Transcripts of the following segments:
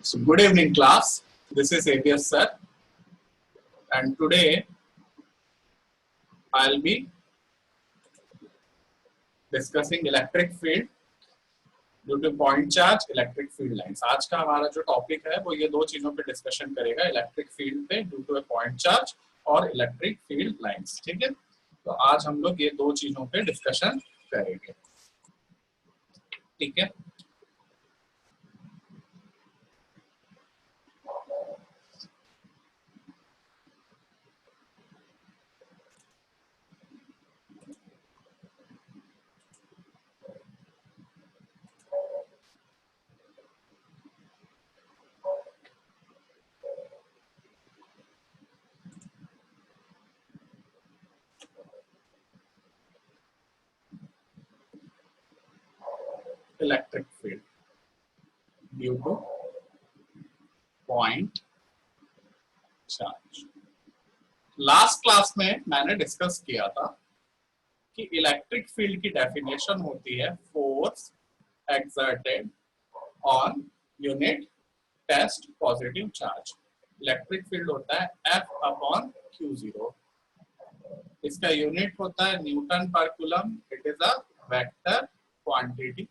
So good evening class, this is ABS sir and today I'll be discussing electric field due to point charge electric field lines। आज का हमारा जो topic है वो ये दो चीजों पे डिस्कशन करेगा, इलेक्ट्रिक फील्ड पे due to a point charge और इलेक्ट्रिक फील्ड लाइंस। ठीक है, तो आज हम लोग ये दो चीजों पे डिस्कशन करेंगे। ठीक है, electric field due two point charge. Last class में मैंने डिस्कस किया था कि इलेक्ट्रिक फील्ड की डेफिनेशन होती है force exerted on unit test positive charge. Electric field होता है F अपॉन Q0। इसका यूनिट होता है न्यूटन पर coulomb. It is a vector quantity.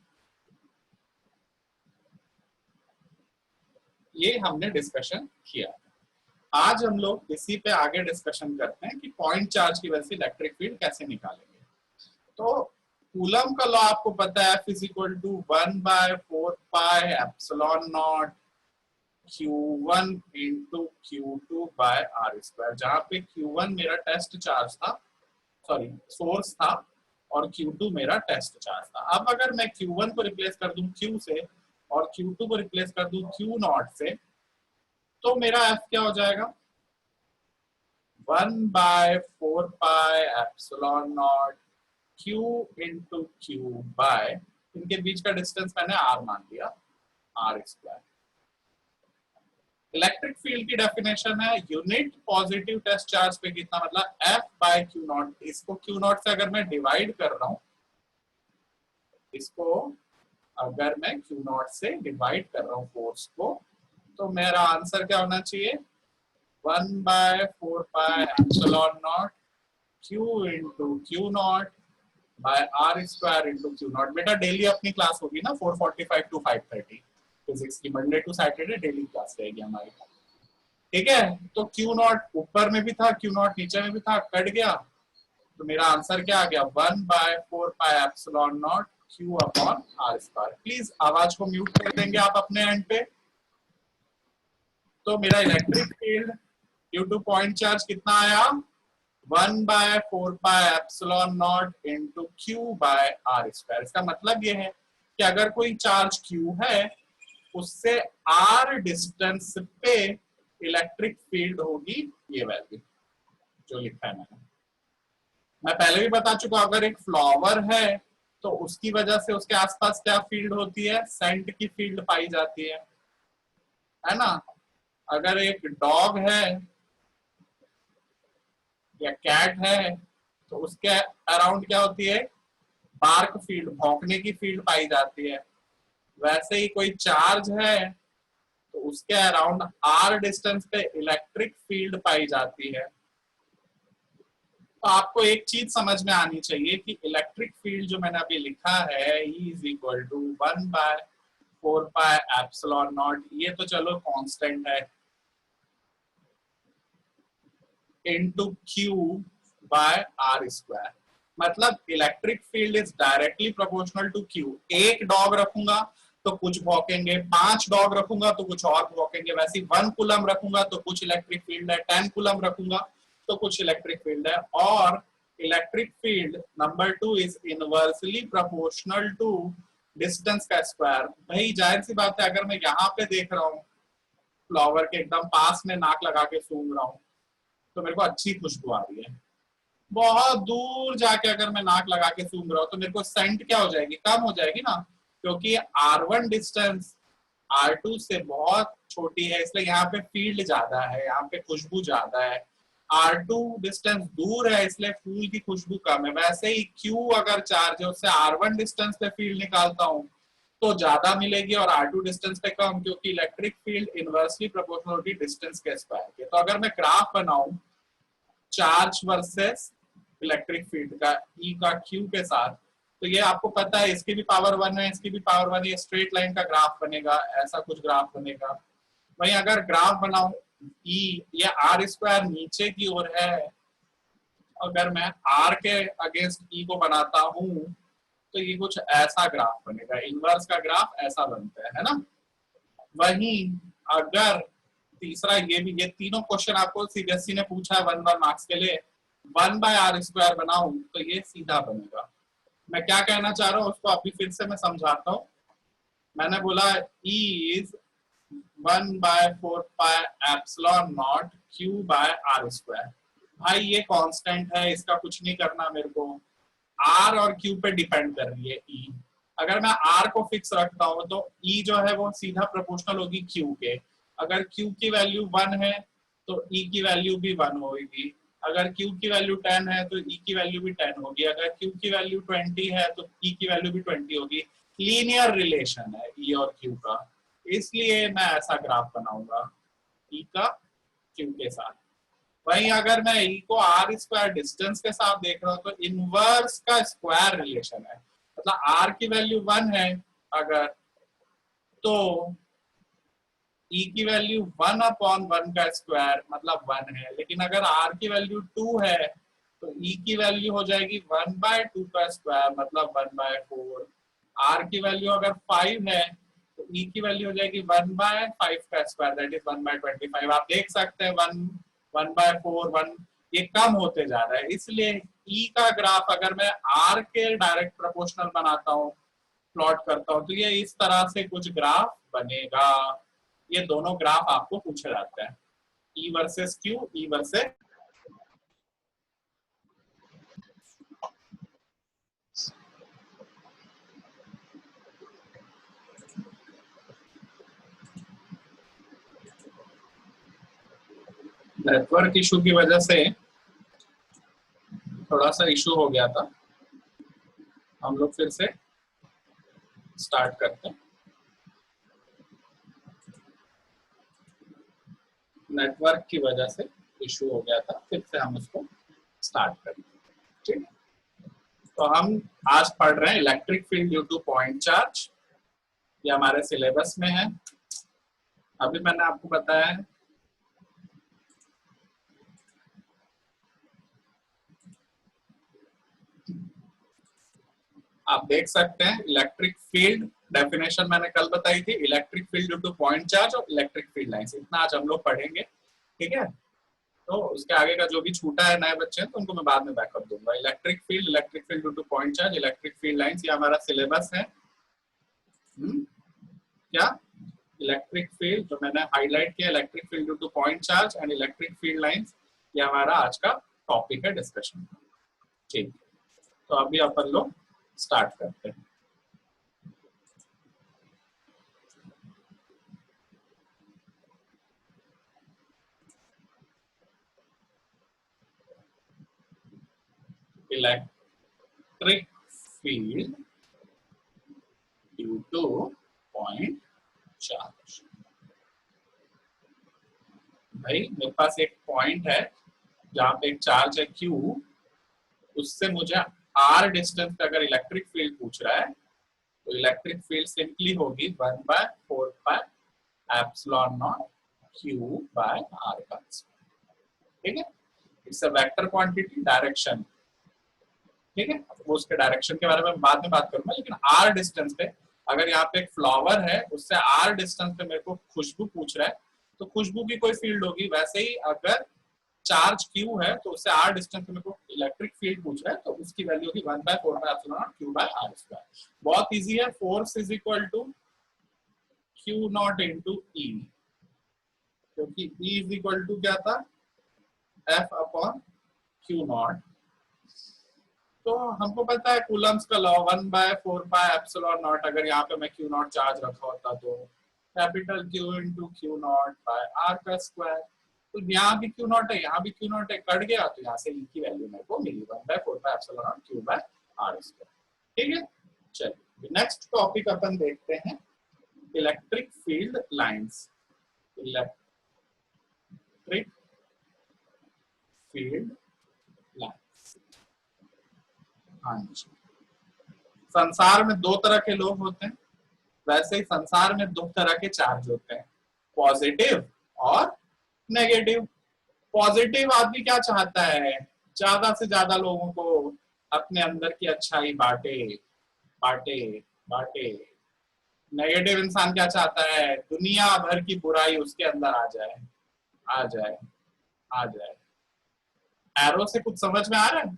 ये हमने डिस्कशन किया। आज हम लोग इसी पे आगे डिस्कशन करते हैं कि पॉइंट चार्ज की वजह से इलेक्ट्रिक फील्ड कैसे निकालेंगे। तो कूलम का लॉ आपको पता है, F = 1/4πε0 Q1 × Q2/r², जहां पे Q1 मेरा टेस्ट चार्ज था, सॉरी सोर्स था, और Q2 मेरा टेस्ट चार्ज था। अब अगर मैं Q1 को रिप्लेस कर दूं Q से और Q2 को रिप्लेस कर दूं Q0 से, तो मेरा F क्या हो जाएगा? 1/4πε0 Q × Q/, इनके बीच का डिस्टेंस मैंने R मान लिया, r²। इलेक्ट्रिक फील्ड की डेफिनेशन है यूनिट पॉजिटिव टेस्ट चार्ज पे कितना, मतलब F/Q0। इसको Q0 से अगर मैं डिवाइड कर रहा हूं, इसको अगर मैं Q0 से डिवाइड कर रहा हूं फोर्स को, तो मेरा आंसर क्या होना चाहिए? 1/4πε0 Q × Q0/r² × Q0। बेटा डेली अपनी क्लास होगी ना 4:45 to 5:30 फिजिक्स की, Monday to Saturday daily class रहेगी हमारी। ठीक है, तो Q0 ऊपर में भी था, Q0 नीचे में भी था, कट गया, तो मेरा आंसर क्या आ गया? 1/4πε0 Q/r²। प्लीज आवाज को म्यूट कर देंगे आप अपने एंड पे। तो मेरा electric field due two point charge कितना आया? 1/4πε0 × Q/r²। इसका मतलब ये है कि अगर कोई चार्ज Q है, उससे R डिस्टेंस पे इलेक्ट्रिक फील्ड होगी ये वैल्यू जो लिखा है मैंने। मैं पहले भी बता चुका, अगर एक फ्लावर है तो उसकी वजह से उसके आसपास क्या फील्ड होती है? सेंट की फील्ड पाई जाती है ना। अगर एक डॉग है या कैट है तो उसके अराउंड क्या होती है? बार्क फील्ड, भौंकने की फील्ड पाई जाती है। वैसे ही कोई चार्ज है तो उसके अराउंड R डिस्टेंस पे इलेक्ट्रिक फील्ड पाई जाती है। तो आपको एक चीज समझ में आनी चाहिए कि इलेक्ट्रिक फील्ड जो मैंने अभी लिखा है E = 1/4πε0, ये तो चलो कांस्टेंट है, into Q/r²। मतलब electric field is directly proportional to Q। एक डॉग रखूंगा तो कुछ भौंकेंगे, 5 डॉग रखूंगा तो कुछ और भौंकेंगे। वैसे 1 कूलम रखूंगा तो कुछ इलेक्ट्रिक फील्ड है, 10 कूलम रखूंगा तो कुछ इलेक्ट्रिक फील्ड है। और electric field number 2 is inversely proportional to distance का स्क्वायर। भाई जाहिर सी बात है, अगर मैं यहाँ पे देख रहा हूँ फ्लावर के एकदम पास में नाक लगा के सूंघ रहा हूँ तो मेरे को अच्छी खुशबू आ रही है। बहुत दूर जाके अगर मैं नाक लगा के सूंघ रहा हूँ तो मेरे को सेंट क्या हो जाएगी? कम हो जाएगी ना, क्योंकि R1 डिस्टेंस R2 से बहुत छोटी है, इसलिए यहाँ पे फील्ड ज्यादा है, यहाँ पे खुशबू ज्यादा है। R2 डिस्टेंस दूर है, इसलिए फूल की खुशबू कम है। वैसे ही Q अगर चार्ज है, उससे R1 डिस्टेंस पे फील्ड निकालता हूँ तो ज्यादा मिलेगी और R2 डिस्टेंस पे कम, क्योंकि इलेक्ट्रिक फील्ड इनवर्सली प्रोपोर्शनल होती है डिस्टेंस के स्क्वायर के। तो अगर मैं ग्राफ बनाऊं चार्ज वर्सेस इलेक्ट्रिक फील्ड का E का Q के साथ, तो ये आपको पता है इसकी भी पावर 1 है, इसकी भी पावर 1 है, स्ट्रेट लाइन का ग्राफ बनेगा, ऐसा कुछ ग्राफ बनेगा। वहीं अगर ग्राफ बनाऊं E या R स्क्वायर नीचे की ओर है, अगर मैं R के अगेंस्ट E को बनाता हूं तो ये कुछ ऐसा ग्राफ बनेगा, इनवर्स का ग्राफ ऐसा बनता है ना। वहीं अगर तीसरा ये भी, ये तीनों क्वेश्चन आपको सीबीएसई ने पूछा है 1 मार्क्स के लिए, 1/r स्क्वायर बनाऊं तो ये सीधा बनेगा। मैं क्या कहना चाह रहा हूँ उसको अभी फिर से मैं समझाता हूँ। मैंने बोला E is 1/4 pi epsilon naught Q/r square. भाई ये कांस्टेंट है, इसका कुछ नहीं करना मेरे को, R और Q पे डिपेंड कर रही है E। अगर मैं R को फिक्स रखता हूँ तो E जो है वो सीधा प्रोपोर्शनल होगी Q के। अगर Q की वैल्यू 1 है तो E की वैल्यू भी 1 होगी, अगर Q की वैल्यू 10 है तो E की वैल्यू भी 10 होगी, अगर Q की वैल्यू 20 है तो E की वैल्यू भी 20 होगी। लीनियर रिलेशन है E और Q का, इसलिए मैं ऐसा ग्राफ बनाऊंगा E का Q के साथ। वहीं अगर मैं E को R स्क्वायर डिस्टेंस के साथ देख रहा हूँ तो इनवर्स का स्क्वायर रिलेशन है, मतलब R की वैल्यू 1 है अगर, तो E की वैल्यू 1/1 का स्क्वायर मतलब 1 है, लेकिन अगर R की वैल्यू 2 है तो E की वैल्यू हो जाएगी 1/2 का स्क्वायर मतलब 1/4। R की वैल्यू अगर 5 है तो E की वैल्यू हो जाएगी 1/5 का स्क्वायर दैट इज 1/25। आप देख सकते हैं 1/4 1 ये कम होते जा रहा है, इसलिए E का ग्राफ अगर मैं R के डायरेक्ट प्रोपोर्शनल बनाता हूँ, प्लॉट करता हूँ, तो ये इस तरह से कुछ ग्राफ बनेगा। ये दोनों ग्राफ आपको पूछा जाता है, E versus Q, E versus network issue की वजह से थोड़ा सा इशू हो गया था, हम लोग फिर से स्टार्ट करते हैं। नेटवर्क की वजह से इशू हो गया था, फिर से हम उसको स्टार्ट करते हैं। ठीक, तो हम आज पढ़ रहे हैं electric field due two point charge, ये हमारे सिलेबस में है। अभी मैंने आपको बताया है आप देख सकते हैं इलेक्ट्रिक फील्ड डेफिनेशन मैंने कल बताई थी, electric field due two point charge और इलेक्ट्रिक फील्ड लाइंस, इतना आज हम लोग पढ़ेंगे। ठीक है, तो उसके आगे का जो भी छूटा है नए बच्चे हैं तो उनको मैं बाद में बैकअप दूंगा। Electric field due two point charge, electric field lines, ये हमारा सिलेबस है। क्या इलेक्ट्रिक फील्ड जो मैंने हाईलाइट किया, electric field due two point charge and electric field lines, ये हमारा आज का टॉपिक है डिस्कशन। ठीक, तो अभी अपन लोग स्टार्ट करते हैं। Electric field due two point charge. भाई मेरे पास एक पॉइंट है जहां पे एक चार्ज है Q, उससे मुझे R डिस्टेंस पे अगर इलेक्ट्रिक फील्ड पूछ रहा है तो इलेक्ट्रिक फील्ड सिंपली होगी 1/4 पाई एप्सिलॉन नॉट Q/R का। ठीक है, it's a vector quantity direction. ठीक है, वो उसके डायरेक्शन के बारे में बाद में बात करूंगा, लेकिन R डिस्टेंस पे अगर यहाँ पे एक फ्लावर है उससे R डिस्टेंस पे मेरे को खुशबू पूछ रहा है तो खुशबू की कोई फील्ड होगी। वैसे ही अगर चार्ज Q है तो उससे R डिस्टेंस पे मेरे को इलेक्ट्रिक फील्ड पूछ रहा है तो उसकी वैल्यू होगी 1/4 pi epsilon naught Q/R square. बहुत इजी है, force is equal to Q naught into E, क्योंकि E इज इक्वल टू क्या था, F/Q नॉट। तो हमको पता है कूलम्स का लॉ 1/4 पाई एप्सिलॉन नॉट, अगर यहाँ पे मैं Q नॉट चार्ज रखा होता तो capital Q into Q naught by R का स्क्वायर। तो यहाँ भी Q नॉट है, यहाँ भी Q नॉट है, कट गया तो यहाँ से E की वैल्यू मेरे को मिली 1/4 pi epsilon naught Q/R square. ठीक है, चलिए नेक्स्ट टॉपिक अपन देखते हैं electric field lines. Electric field lines, हाँ जी। संसार में दो तरह के लोग होते हैं, वैसे ही संसार में दो तरह के चार्ज होते हैं, पॉजिटिव और नेगेटिव। पॉजिटिव आदमी क्या चाहता है, ज्यादा से ज्यादा लोगों को अपने अंदर की अच्छाई बांटे बांटे बांटे। नेगेटिव इंसान क्या चाहता है, दुनिया भर की बुराई उसके अंदर आ जाए आ जाए आ जाए। एरो से कुछ समझ में आ रहा है?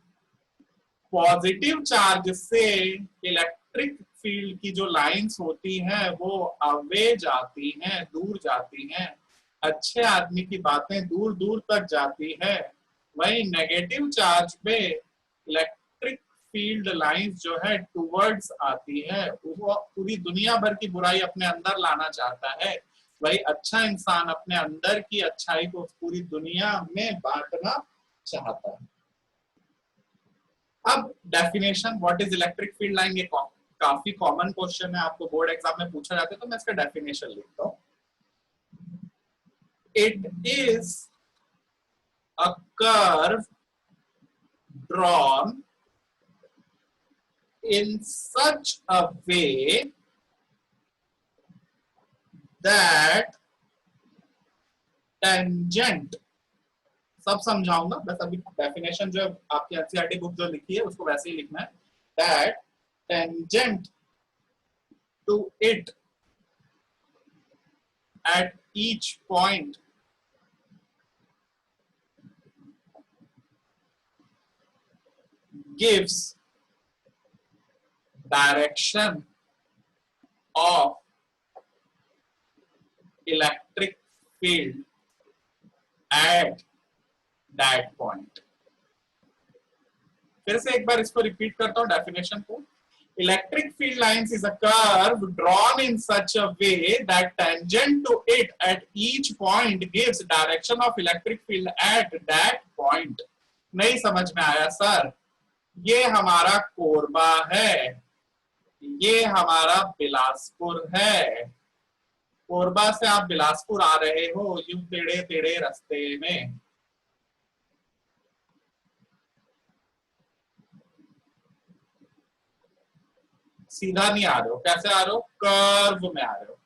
पॉजिटिव चार्ज से इलेक्ट्रिक फील्ड की जो लाइंस होती हैं वो अवे जाती हैं, दूर जाती हैं, अच्छे आदमी की बातें दूर दूर तक जाती है। वही नेगेटिव चार्ज पे इलेक्ट्रिक फील्ड लाइंस जो है टूवर्ड्स आती है, वो पूरी दुनिया भर की बुराई अपने अंदर लाना चाहता है। वही अच्छा इंसान अपने अंदर की अच्छाई को पूरी दुनिया में बांटना चाहता है। अब definition, what is electric field line, ये काफी कॉमन क्वेश्चन है, आपको बोर्ड एग्जाम में पूछा जाता है, तो मैं इसका डेफिनेशन लिखता हूं। It is a curve drawn in such a way that tangent, सब समझाऊंगा, बस अभी डेफिनेशन जो आपकी एनसीईआरटी बुक जो लिखी है उसको वैसे ही लिखना है। that tangent to it at each point gives direction of electric field at that point। फिर से एक बार इसको रिपीट करता हूं डेफिनेशन को। Electric field lines is a curve drawn in such a way that tangent to it at each point gives direction of electric field at that point. नहीं समझ में आया सर? ये हमारा कोरबा है, ये हमारा बिलासपुर है। कोरबा से आप बिलासपुर आ रहे हो यूं टेढ़े टेढ़े रास्ते में, सीधा नहीं आ रहे हो, कैसे आ रहे हो, कर्व में आ रहे हो।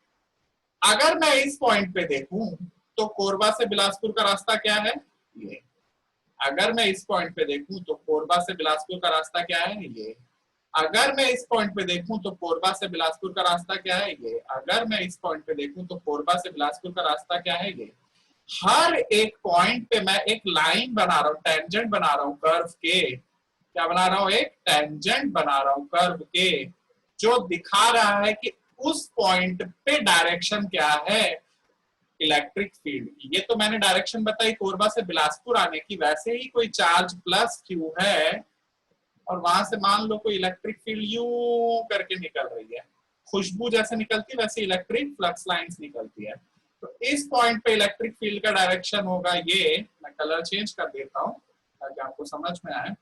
अगर मैं इस पॉइंट पे देखूं तो कोरबा से बिलासपुर का रास्ता क्या है, ये। अगर मैं इस पॉइंट पे देखूं तो कोरबा से बिलासपुर का रास्ता क्या है, ये। अगर मैं इस पॉइंट पे देखूं तो कोरबा से बिलासपुर का रास्ता क्या है, ये। अगर मैं इस पॉइंट पे देखूं तो कोरबा से बिलासपुर का रास्ता क्या है, ये। हर एक पॉइंट पे मैं एक लाइन बना रहा हूं, टेंजेंट बना रहा हूं कर्व के। क्या बना रहा हूं, एक टेंजेंट बना रहा हूं कर्व के, जो दिखा रहा है कि उस पॉइंट पे डायरेक्शन क्या है इलेक्ट्रिक फील्ड की। ये तो मैंने डायरेक्शन बताई कोरबा से बिलासपुर आने की, वैसे ही कोई चार्ज प्लस क्यू है और वहां से मान लो कोई इलेक्ट्रिक फील्ड यू करके निकल रही है, खुशबू जैसे निकलती है वैसे इलेक्ट्रिक फ्लक्स लाइंस निकलती है। तो इस पॉइंट पे इलेक्ट्रिक फील्ड का डायरेक्शन होगा ये, मैं कलर चेंज कर देता हूं ताकि आपको समझ में आए।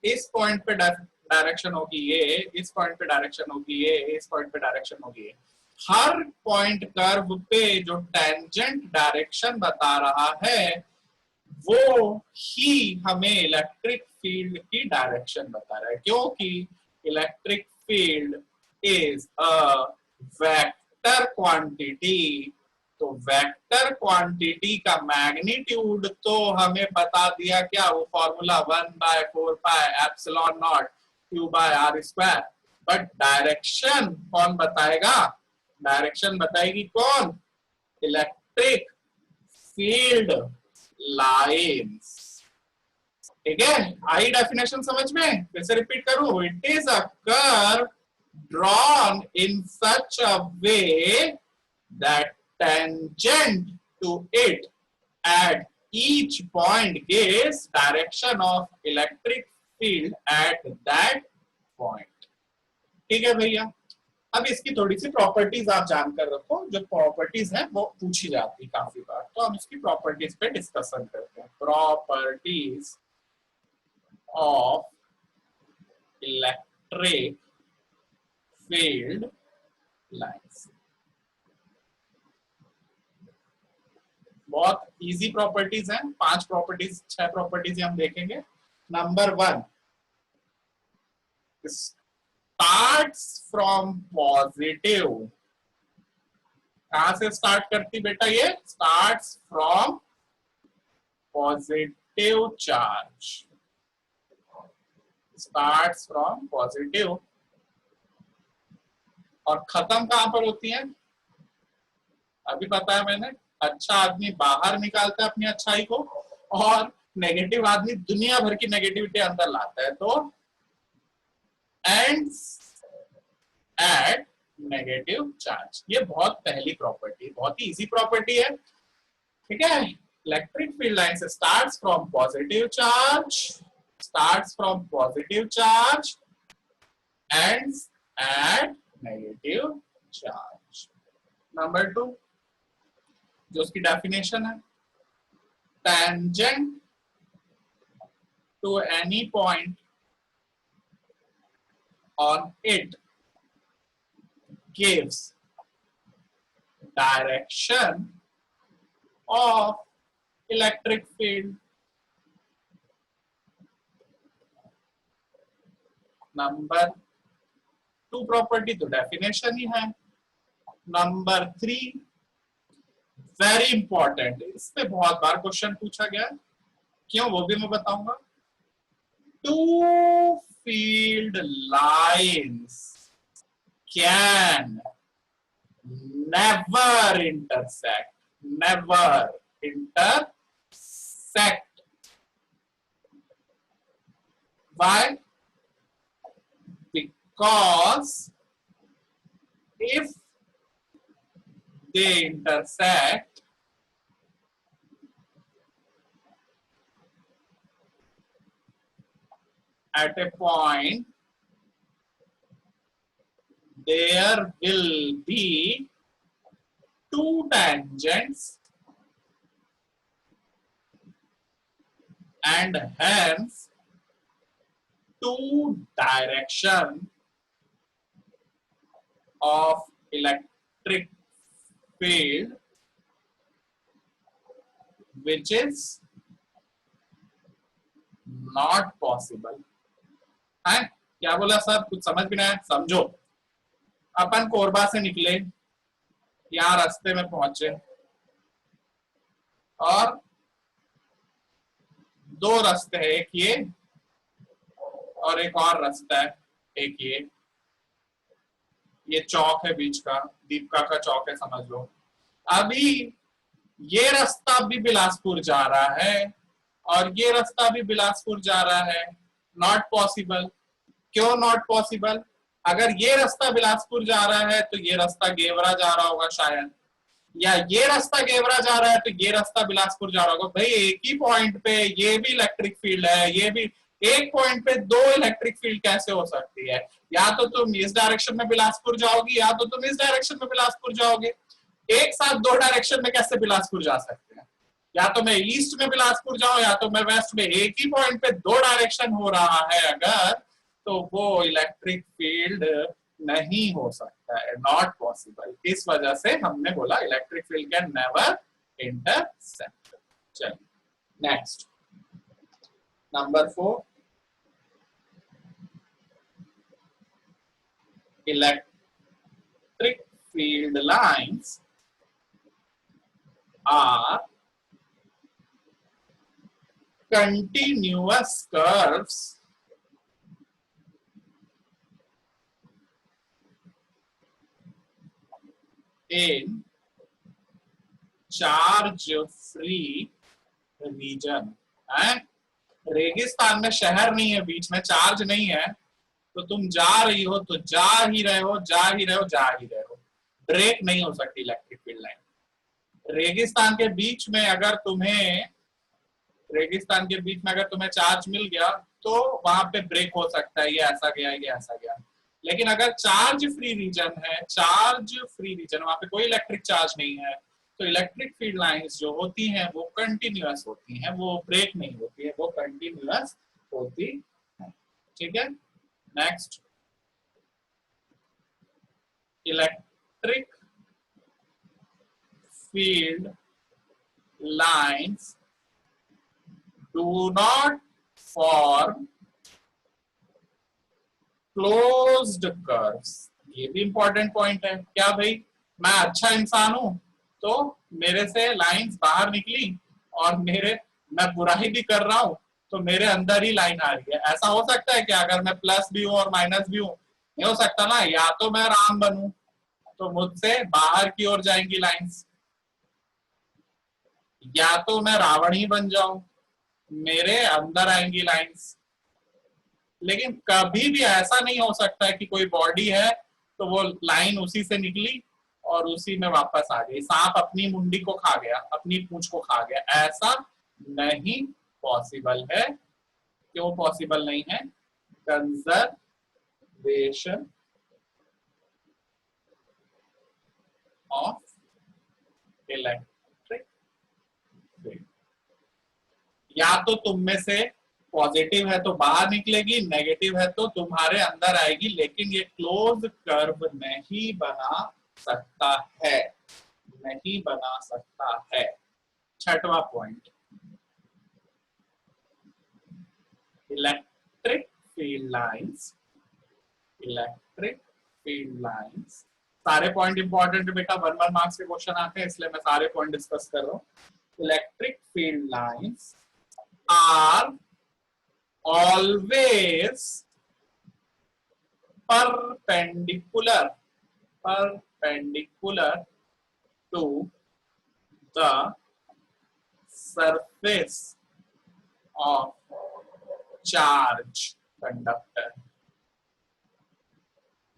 इस पॉइंट पे डायरेक्शन होगी ये, इस पॉइंट पे डायरेक्शन होगी ये, इस पॉइंट पे डायरेक्शन होगी ये। हर पॉइंट कर्व पे जो टेंजेंट डायरेक्शन बता रहा है वो ही हमें इलेक्ट्रिक फील्ड की डायरेक्शन बता रहा है, क्योंकि electric field is a vector quantity. तो वेक्टर क्वांटिटी का मैग्नीट्यूड तो हमें बता दिया, क्या वो फॉर्मूला 1/4πε0 q/r²। बट डायरेक्शन कौन बताएगा, डायरेक्शन बताएगी कौन, इलेक्ट्रिक फील्ड लाइंस। ठीक है, आई डेफिनेशन समझ में? फिर से रिपीट करूं, it is a curve drawn in such a way that tangent to it at each point gives direction of electric field at that point. ठीक है भैया, अब इसकी थोड़ी सी प्रॉपर्टीज आप जानकर रखो, जो प्रॉपर्टीज हैं वो पूछी जाती है काफी बार, तो हम इसकी प्रॉपर्टीज पे डिस्कशन करते हैं। Properties of electric field lines. बहुत इजी प्रॉपर्टीज हैं, 5 प्रॉपर्टीज 6 प्रॉपर्टीज हम देखेंगे। Number 1, starts from positive. कहां से स्टार्ट करती बेटा? ये starts from positive charge, starts from positive, और खत्म कहां पर होती है? अभी बताया मैंने, अच्छा आदमी बाहर निकालता है अपनी अच्छाई को, और नेगेटिव आदमी दुनिया भर की नेगेटिविटी अंदर लाता है। तो एंड्स एट नेगेटिव चार्ज, ये बहुत पहली प्रॉपर्टी, बहुत ही इजी प्रॉपर्टी है, ठीक है। इलेक्ट्रिक फील्ड लाइन से starts from positive charge, starts from positive charge, ends at negative charge. Number 2, जो उसकी डेफिनेशन है, tangent to any point on it gives direction of electric field. Number 2 property तो definition ही है। Number 3 very important, इस पे बहुत बार question पूछा गया, क्यों वो भी मैं बताऊंगा। Two field lines can never intersect, never intersect. Why? Because if they intersect, at a point there will be two tangents and hence two direction of electric field which is not possible। है क्या बोला sir? कुछ समझ भी नहीं है? समझो, अपन कोरबा से निकले, यहाँ रास्ते में पहुंचे, और 2 रास्ते हैं, एक ये और एक और रास्ता है, एक ये चौक है बीच का, दीपका का चौक है समझ लो। अभी ये रास्ता भी बिलासपुर जा रहा है और ये रास्ता भी बिलासपुर जा रहा है, नॉट पॉसिबल। क्यों नॉट पॉसिबल? अगर ये रास्ता बिलासपुर जा रहा है तो ये रास्ता गेवरा जा रहा होगा शायद, या ये रास्ता गेवरा जा रहा है तो ये रास्ता बिलासपुर जा रहा होगा। भाई एक ही पॉइंट पे ये भी इलेक्ट्रिक फील्ड है, ये भी, एक पॉइंट पे 2 इलेक्ट्रिक फील्ड कैसे हो सकती है? या तो तुम इस डायरेक्शन में बिलासपुर जाओगी या तो तुम इस डायरेक्शन में बिलासपुर जाओगे। एक साथ 2 डायरेक्शन में कैसे बिलासपुर जा सकते हैं? या तो मैं ईस्ट में बिलासपुर जाऊं या तो मैं वेस्ट में। एक ही पॉइंट पे 2 डायरेक्शन हो रहा है अगर, तो वो इलेक्ट्रिक फील्ड नहीं हो सकता है, नॉट पॉसिबल। इस वजह से हमने बोला electric field can never intersect. चलिए next, number 4, electric field lines are continuous curves in charge free region। रेगिस्तान में शहर नहीं है, बीच में चार्ज नहीं है, तो तुम जा रही हो तो जा ही रहे हो, जा ही रहे हो, जा ही रहे हो, ब्रेक नहीं हो सकती इलेक्ट्रिक फील्ड लाइन। रेगिस्तान के बीच में अगर तुम्हें, रेगिस्तान के बीच में अगर तुम्हें चार्ज मिल गया तो वहां पे ब्रेक हो सकता है, ये ऐसा गया, ये ऐसा गया। लेकिन अगर चार्ज फ्री रीजन है, चार्ज फ्री रीजन, वहां पे कोई इलेक्ट्रिक चार्ज नहीं है, तो इलेक्ट्रिक फील्ड लाइंस जो होती हैं वो कंटिन्यूअस होती हैं, वो ब्रेक नहीं होती है, वो कंटिन्यूअस होती है। ठीक है, next, electric field lines do not form closed curves. ये भी इंपॉर्टेंट पॉइंट है। क्या भाई, मैं अच्छा इंसान हूं तो मेरे से लाइंस बाहर निकली और मैं बुराई भी कर रहा हूं तो मेरे अंदर ही लाइन आ रही है। ऐसा हो सकता है क्या? अगर मैं प्लस भी हूं और माइनस भी हूं, नहीं हो सकता ना। या तो मैं राम बनूं तो मुझसे बाहर की ओर जाएंगी लाइंस, या तो मैं रावण ही बन जाऊं, मेरे अंदर आएंगी लाइंस। लेकिन कभी भी ऐसा नहीं हो सकता है कि कोई बॉडी है तो वो लाइन उसी से निकली और उसी में वापस आ गई। सांप अपनी मुंडी को खा गया, अपनी पूंछ को खा गया, ऐसा नहीं पॉसिबल है। क्यों पॉसिबल नहीं है? Conservation of electric field. या तो तुम में से पॉजिटिव है तो बाहर निकलेगी, नेगेटिव है तो तुम्हारे अंदर आएगी, लेकिन ये क्लोज कर्व नहीं बना सकता है, नहीं बना सकता है। छठवां point, electric field lines, electric field lines. सारे पॉइंट इंपॉर्टेंट बेटा, 1 मार्क्स के क्वेश्चन आते हैं इसलिए मैं सारे पॉइंट डिस्कस कर रहा हूं। Electric field lines are always perpendicular to the surface of charge conductor।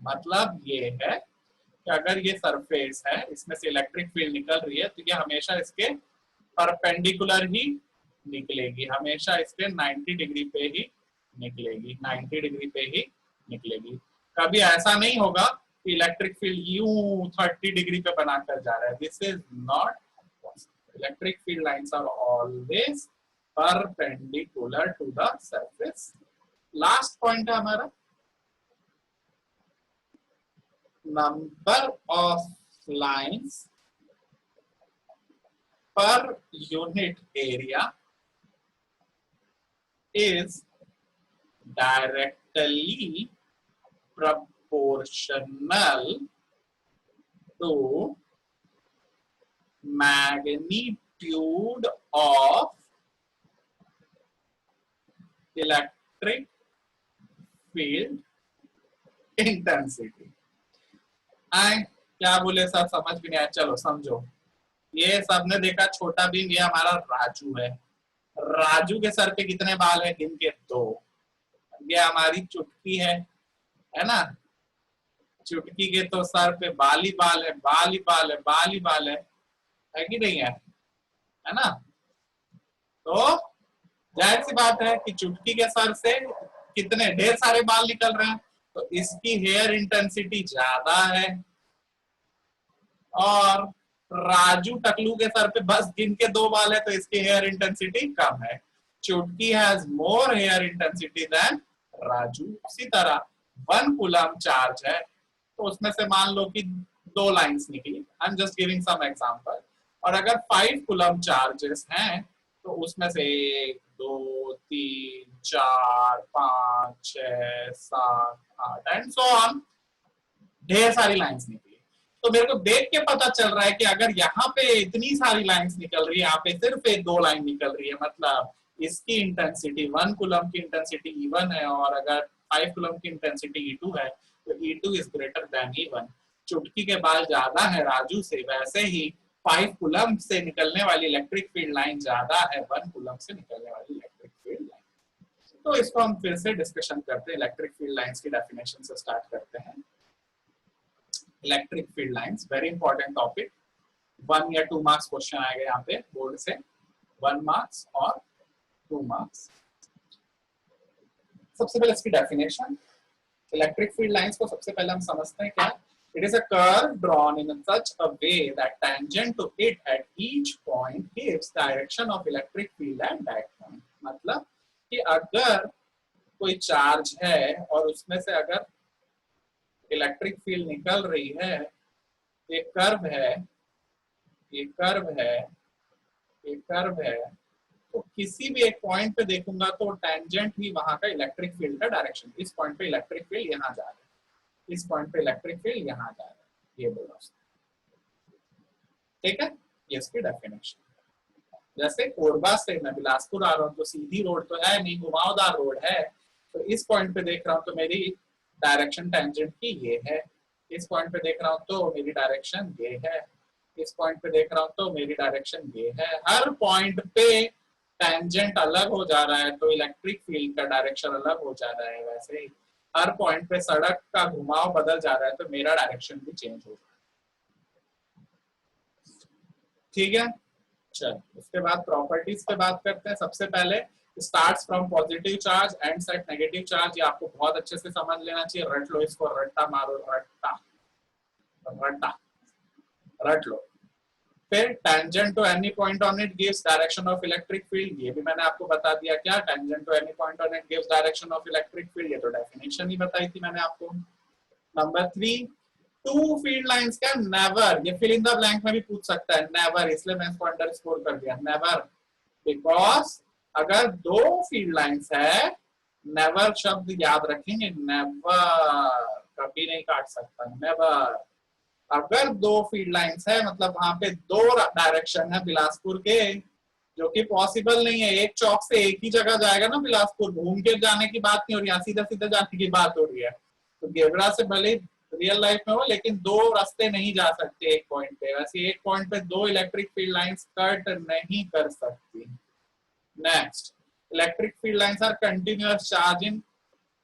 मतलब ये है कि अगर ये सरफेस है, इसमें से इलेक्ट्रिक फील्ड निकल रही है तो ये हमेशा इसके परपेंडिकुलर ही निकलेगी, हमेशा इसके 90 डिग्री पे ही निकलेगी, 90 डिग्री पे ही निकलेगी। कभी ऐसा नहीं होगा कि इलेक्ट्रिक फील्ड यूं 30 डिग्री पे बनाकर जा रहा है। This is not possible. Electric field lines are always perpendicular to the surface. Last point है हमारा, number of lines per unit area is directly proportional to magnitude of electric field intensity। क्या बोले sir, समझ भी नहीं आया। चलो समझो, ये सबने देखा छोटा भीम, ये हमारा राजू है। राजू के सर पे कितने बाल है? गिन के 2। ये हमारी चुटकी है ना? चुटकी के तो सर पे बाल ही बाल है, बाल ही बाल है, बाल ही बाल है कि नहीं है? है ना? तो जाहिर सी बात है कि चुटकी के सर से कितने ढेर सारे बाल निकल रहे हैं, तो इसकी हेयर इंटेंसिटी ज्यादा है। और राजू टकलू के सर पे बस गिन के 2 बाल है तो इसकी हेयर इंटेंसिटी कम है। Chutki has more hair intensity than Raju. उसी तरह 1 कूलम चार्ज है तो उसमें से मान लो कि 2 लाइंस निकली, I am just giving some example. और अगर 5 कूलम चार्जेस हैं तो उसमें से 1 2 3 4 5 6 7 8 एंड सो ऑन, ढेर सारी लाइंस निकली। तो मेरे को देख के पता चल रहा है कि अगर यहाँ पे इतनी सारी लाइंस निकल रही है, यहाँ पे सिर्फ 2 लाइन निकल रही है, मतलब इसकी इंटेंसिटी 1 कूलम की इंटेंसिटी E1 है और अगर 5 कूलम की इंटेंसिटी E2 है तो E2 is greater than E1। चुटकी के बाल ज्यादा है राजू से, वैसे ही 5 कूलम से निकलने वाली इलेक्ट्रिक फील्ड लाइन ज्यादा है 1 कूलम से निकलने वाली इलेक्ट्रिक फील्ड लाइन। तो इसको हम फिर से डिस्कशन करते हैं, इलेक्ट्रिक फील्ड लाइंस की डेफिनेशन से स्टार्ट करते हैं। Electric field lines very important topic, 1 या 2 मार्क्स क्वेश्चन आएगा यहाँ पे बोर्ड से, 1 मार्क्स और 2 मार्क्स। सबसे पहले इसकी डेफिनेशन, इलेक्ट्रिक फील्ड लाइंस को सबसे पहले हम समझते हैं क्या। It is a curve drawn in such a way that tangent to it at each point gives direction of electric field at that point. मतलब कि अगर कोई चार्ज है और उसमें से अगर इलेक्ट्रिक फील्ड निकल रही है, ये कर्व है, ये कर्व है, ये कर्व है, तो किसी भी एक पॉइंट पे देखूंगा तो टेंजेंट ही वहां का इलेक्ट्रिक फील्ड का डायरेक्शन। इस पॉइंट पे इलेक्ट्रिक फील्ड यहाँ जा रहा है, इस पॉइंट पे इलेक्ट्रिक फील्ड यहाँ जा रहा है, ये बोला उसने। ठीक है, ये इसकी डेफिनेशन। जैसे कोरबा से मैं बिलासपुर आ रहा हूँ तो सीधी रोड तो है नहीं, घुमावदार रोड है, तो इस पॉइंट पे देख रहा हूँ तो मेरी डायरेक्शन टेंजेंट की ये है, इस पॉइंट पे देख रहा हूँ तो मेरी डायरेक्शन ये है, इस पॉइंट पे देख रहा हूँ तो मेरी डायरेक्शन ये है। हर पॉइंट पे टेंजेंट अलग हो जा रहा है तो इलेक्ट्रिक फील्ड का डायरेक्शन अलग हो जा रहा है। वैसे ही हर पॉइंट पे सड़क का घुमाव बदल जा रहा है तो मेरा डायरेक्शन भी चेंज हो रहा है। ठीक है, चल उसके बाद प्रॉपर्टीज पे बात करते हैं। सबसे पहले starts from positive charge ends at negative charge, ये आपको बहुत अच्छे से समझ लेना चाहिए। रट लो इसको, रट्टा मारो, रट्टा रट्टा रट लो। फिर tangent to any point on it gives direction of electric field, ये भी मैंने आपको बता दिया। क्या tangent to any point on it gives direction of electric field, ये तो डेफिनेशन ही बताई थी मैंने आपको। Number 3, two field lines can never, ये फिल इन द ब्लैंक में भी पूछ सकता है, नेवर, इसलिए मैं इसको अंडरस्कोर कर दिया, नेवर, बिकॉज अगर दो फील्ड लाइंस है, नेवर शब्द याद रखेंगे, नेवर कभी नहीं काट सकता, नेवर। अगर दो फील्ड लाइंस है मतलब वहां पे दो डायरेक्शन है बिलासपुर के, जो कि पॉसिबल नहीं है। एक चौक से एक ही जगह जाएगा ना बिलासपुर, घूम के जाने की बात नहीं हो रही, सीधा सीधा जाने की बात हो रही है। तो गेवरा से भले रियल लाइफ में हो लेकिन दो रास्ते नहीं जा सकते एक पॉइंट पे, वैसे एक पॉइंट पे दो इलेक्ट्रिक फील्ड लाइंस कट नहीं कर सकती। Next, electric field lines are continuous charge in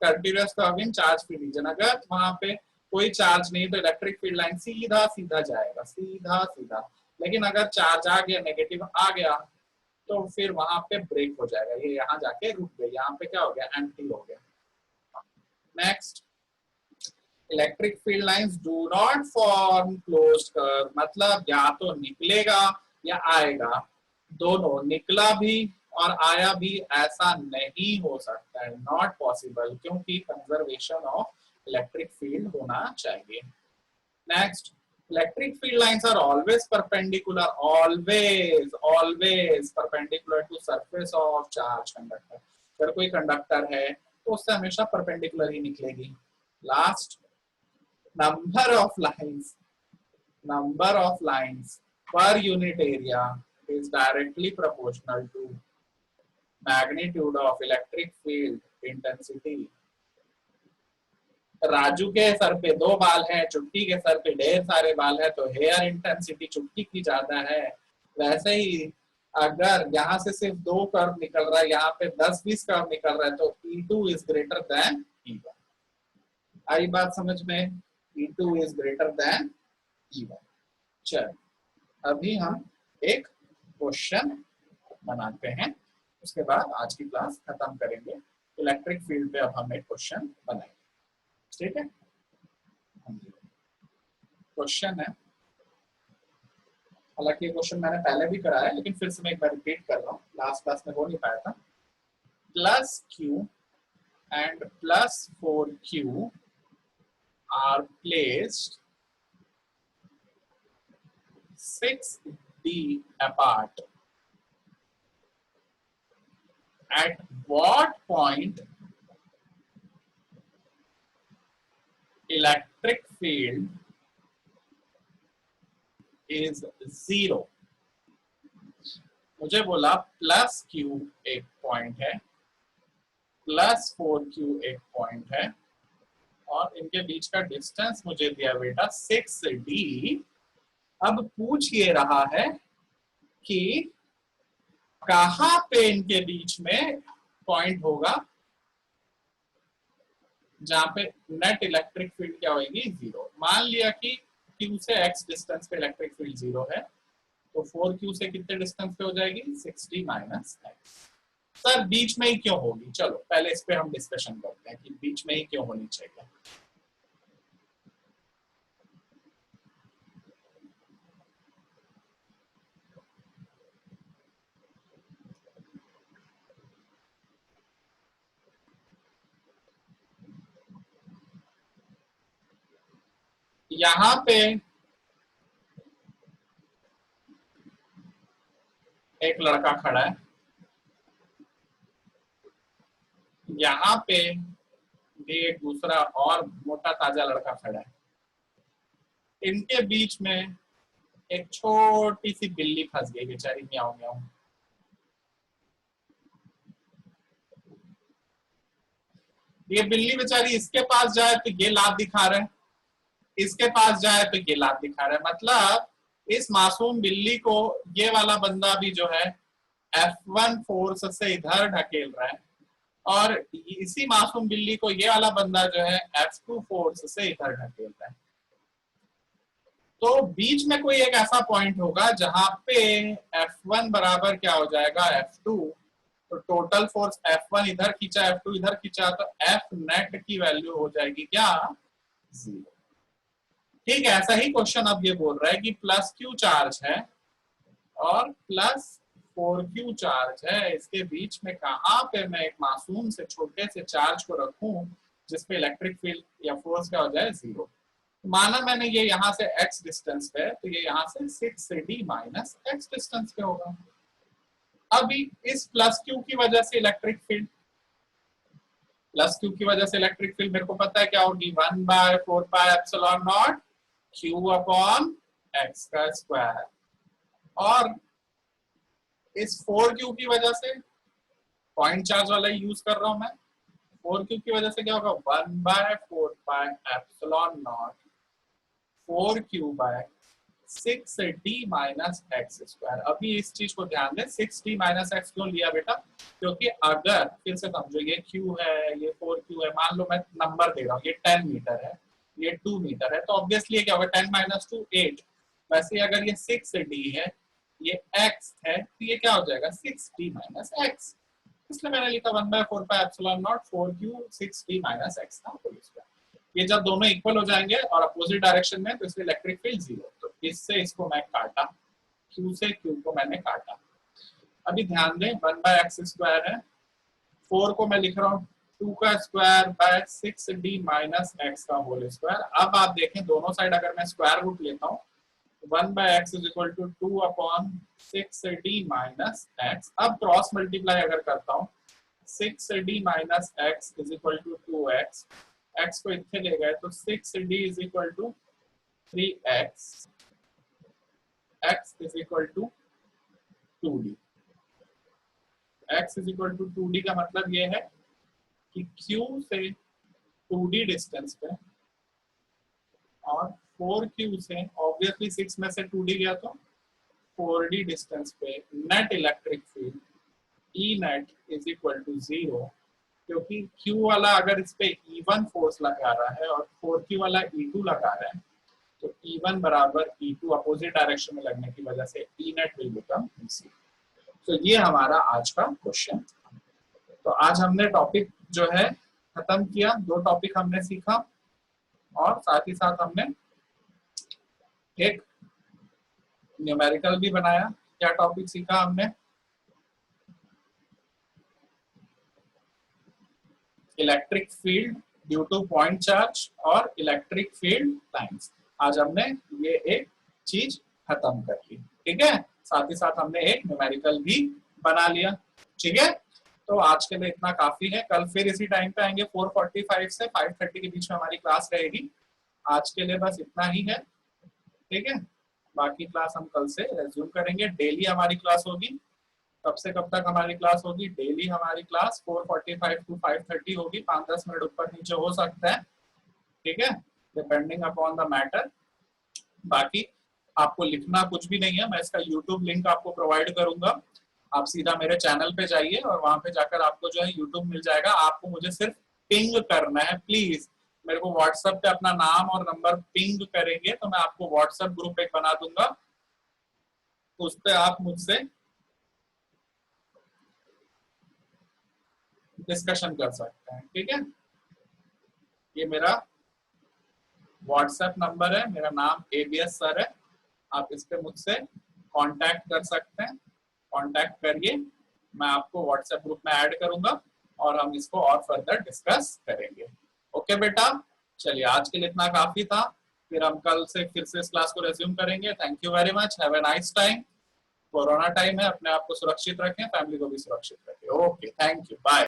continuous curve in charge free region, अगर वहां पे कोई चार्ज नहीं तो इलेक्ट्रिक फील्ड लाइन सीधा सीधा जाएगा, सीधा सीधा। लेकिन अगर चार्ज आ गया, नेगेटिव आ गया, तो फिर वहां पे ब्रेक हो जाएगा, ये यहाँ जाके रुक गई, यहाँ पे क्या हो गया, एम्प्टी हो गया। Next, electric field lines do not form closed curve, मतलब या तो निकलेगा या आएगा, दोनों, निकला भी और आया भी ऐसा नहीं हो सकता है, नॉट पॉसिबल, क्योंकि कंजर्वेशन ऑफ इलेक्ट्रिक फील्ड होना चाहिए। Next, electric field lines are always perpendicular, always always perpendicular to surface of charge conductor, अगर कोई कंडक्टर है तो उससे हमेशा परपेंडिकुलर ही निकलेगी। Last, number of lines per unit area is directly proportional to magnitude of electric field intensity। Raju के sir पे 2 बाल हैं, चुटकी के सर पे ढेर सारे बाल हैं, तो हेयर इंटेंसिटी चुटकी की ज्यादा है। वैसे ही अगर यहाँ से सिर्फ 2 कर्व निकल रहा है, यहाँ पे 10-20 कर्व निकल रहा है, तो E2 is greater than E1। आई बात समझ में? E2 is greater than E1। चल अभी हम एक क्वेश्चन बनाते हैं, उसके बाद आज की क्लास खत्म करेंगे। इलेक्ट्रिक फील्ड पे अब हम एक क्वेश्चन बनाएंगे, ठीक है? क्वेश्चन है, हालांकि ये क्वेश्चन मैंने पहले भी कराया लेकिन फिर से मैं एक बार रिपीट कर रहा हूँ, लास्ट क्लास में हो नहीं पाया था। Plus Q and plus 4Q are placed 6D apart. At what point electric field is 0? मुझे बोला प्लस Q एक पॉइंट है, प्लस 4Q एक पॉइंट है, और इनके बीच का डिस्टेंस मुझे दिया बेटा 6D। अब पूछ ये रहा है कि कहां पे इनके बीच में पॉइंट होगा जहां पे नेट इलेक्ट्रिक फील्ड क्या होगी, 0। मान लिया कि Q से x डिस्टेंस पे इलेक्ट्रिक फील्ड 0 है, तो 4Q से कितने डिस्टेंस पे हो जाएगी, 6D माइनस x। सर बीच में ही क्यों होगी, चलो पहले इस पे हम डिस्कशन करते हैं कि बीच में ही क्यों होनी चाहिए। यहाँ पे एक लड़का खड़ा है, यहाँ पे भी एक दूसरा और मोटा ताजा लड़का खड़ा है। इनके बीच में एक छोटी सी बिल्ली फंस गई बेचारी, म्याऊं म्याऊं। ये बिल्ली बेचारी इसके पास जाए तो ये लात दिखा रहा है, इसके पास जाए तो ये लात दिखा रहा है। मतलब इस मासूम बिल्ली को ये वाला बंदा भी जो है F1 फोर्स से इधर ढकेल रहा है, और इसी मासूम बिल्ली को ये वाला बंदा जो है F2 फोर्स से इधर ढकेल रहा है। तो बीच में कोई एक ऐसा पॉइंट होगा जहां पे F1 बराबर क्या हो जाएगा, F2। तो टोटल फोर्स F1 इधर खींचा, F2 इधर खींचा, तो F नेट की वैल्यू हो जाएगी क्या, 0। ठीक है, ऐसा ही क्वेश्चन अब ये बोल रहा है कि प्लस Q चार्ज है और प्लस 4Q चार्ज है, इसके बीच में कहां पे मैं एक मासूम से छोटे से चार्ज को रखूं जिसपे इलेक्ट्रिक फील्ड या फोर्स क्या हो जाए, 0। माना मैंने ये यहाँ से x डिस्टेंस पे, तो ये यहाँ से 6 से d माइनस x डिस्टेंस पे होगा। अभी इस प्लस Q की वजह से इलेक्ट्रिक फील्ड, प्लस Q की वजह से इलेक्ट्रिक फील्ड मेरे को पता है क्या होगी, 1/4πε0 Q अपॉन x का स्क्वायर। और इस 4Q की वजह से पॉइंट चार्ज वाला ही यूज कर रहा हूं मैं, 4Q की वजह से क्या होगा, 1/4πε0 4Q/6d माइनस एक्स स्क्वायर। अभी इस चीज को ध्यान दें, 6d माइनस एक्स क्यों लिया बेटा, क्योंकि अगर फिर से समझो ये Q है, ये 4Q है, मान लो मैं नंबर दे रहा हूँ, ये 10 मीटर है, ये 2 मीटर है, तो ऑब्वियसली क्या होगा, 10 माइनस 2 8। वैसे अगर ये 6d है, ये x है, तो ये क्या हो जाएगा, 6d माइनस एक्स। इसलिए मैंने लिखा 1/4πε0 4Q 6d माइनस एक्स का होल स्क्वायर। ये जब दोनों इक्वल हो जाएंगे और अपोजिट डायरेक्शन में, तो इसलिए इलेक्ट्रिक फील्ड 0। तो इससे इसको मैं काटा, Q से Q को मैंने काटा। अभी ध्यान दें, 1/x स्क्वायर है, 4 को मैं लिख रहा हूँ 2 का square by 6d minus x का होल स्क्वायर। अब आप देखें दोनों साइड अगर मैं स्क्वायर रूट लेता हूँ, 1/x is equal to 2 upon 6d minus x. अब क्रॉस मल्टीप्लाई अगर करता हूँ, 6d minus x is equal to 2x, x को इतने ले गए तो 6d is equal to 3x, x is equal to 2d। x is equal to 2d का मतलब ये है कि q से 2d डिस्टेंस पे और 4Q से ऑब्वियसली 6 में से 2d गया तो 4d डिस्टेंस पे net electric field E net is equal to 0, क्योंकि Q वाला अगर इस पे E1 फोर्स लगा रहा है और 4Q वाला E2 लगा रहा है, तो E1 बराबर E2 अपोजिट डायरेक्शन में लगने की वजह से E net will become EC। तो ये हमारा आज का क्वेश्चन। तो आज हमने टॉपिक जो है खत्म किया, 2 टॉपिक हमने सीखा और साथ ही साथ हमने एक न्यूमेरिकल भी बनाया। क्या टॉपिक सीखा हमने, electric field due two point charge और इलेक्ट्रिक फील्ड टाइम्स। आज हमने ये एक चीज खत्म कर ली, ठीक है। साथ ही साथ हमने एक न्यूमेरिकल भी बना लिया, ठीक है। तो आज के लिए इतना काफी है, कल फिर इसी टाइम पे आएंगे, 4:45 से 5:30 के बीच में हमारी क्लास रहेगी। आज के लिए बस इतना ही है, ठीक है। बाकी क्लास हम कल से रेज्यूम करेंगे, डेली हमारी क्लास होगी। कब से कब तक हमारी क्लास होगी, डेली हमारी क्लास 4:45 टू 5:30 होगी, 5-10 मिनट ऊपर नीचे हो सकता है, ठीक है, डिपेंडिंग अपॉन द मैटर। बाकी आपको लिखना कुछ भी नहीं है, मैं इसका यूट्यूब लिंक आपको प्रोवाइड करूंगा, आप सीधा मेरे चैनल पे जाइए और वहां पे जाकर आपको जो है यूट्यूब मिल जाएगा। आपको मुझे सिर्फ पिंग करना है, प्लीज मेरे को व्हाट्सएप पे अपना नाम और नंबर पिंग करेंगे तो मैं आपको व्हाट्सएप ग्रुप एक बना दूंगा, उस पर आप मुझसे डिस्कशन कर सकते हैं, ठीक है। ये मेरा व्हाट्सएप नंबर है, मेरा नाम ABS सर है, आप इस पे मुझसे कांटेक्ट कर सकते हैं। कांटेक्ट करिए, मैं आपको व्हाट्सएप ग्रुप में ऐड करूंगा और हम इसको और फर्दर डिस्कस करेंगे। ओके बेटा, चलिए आज के लिए इतना काफी था। फिर हम कल से फिर से इस क्लास को रेज्यूम करेंगे। Thank you very much, have a nice time. Corona time है, अपने आप को सुरक्षित रखें, फैमिली को भी सुरक्षित रखें। Okay, thank you, bye.